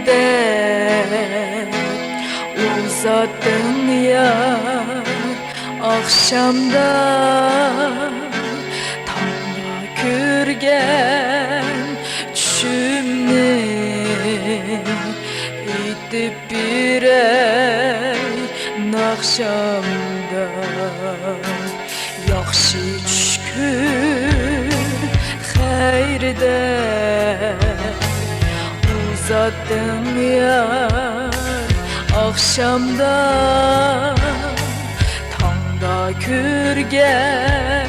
deb uzattın ya akşamda Tanrı kürgen düşümni itip birey nakşamda Yaxşı düşkün xeyrde uzattın yar akşamda Tanda kürgen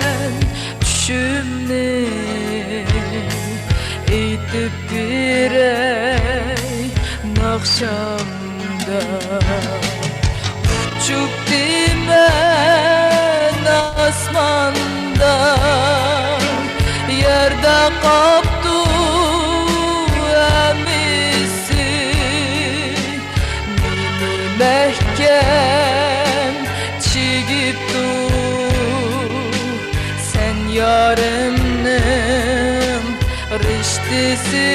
düşümni itip birey nakşamda Uçup dimen asmanda yerde kaptı emisi Mini mehkem çigip dur Sen yarımın riştisi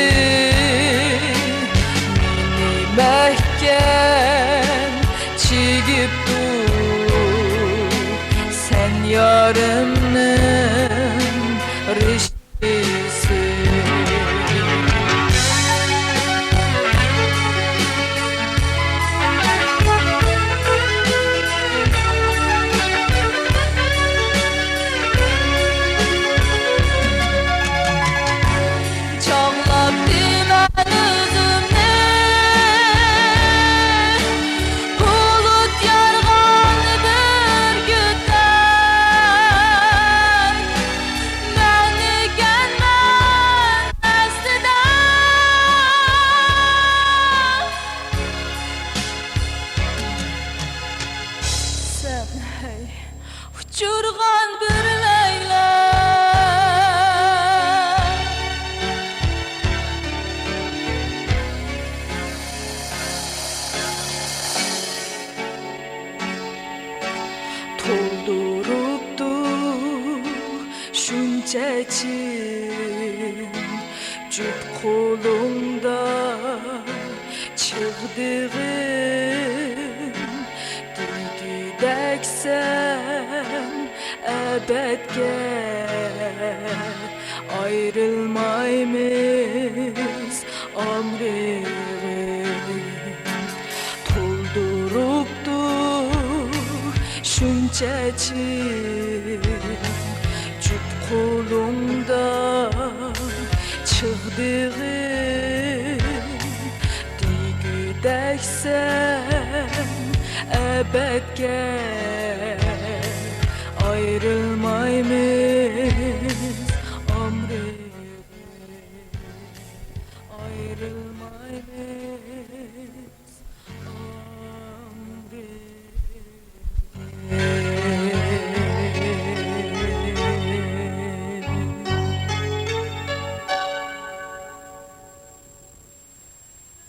Mini mehkem çigip dur Sen yarımın riştisi Çağlap dimen üzümne Bulut yargan bir günden Beni gelmen eskiden Sen hey uçurgan bir Leyla Toldurupdu şunca için Cüp kolumda çıktığın Dilgidek sen ebedge ayrılmaymış ömrüm Toldurupdu şunca için Cüp kolumda çıktığın Digüdek sen ebedge ayrılmaymış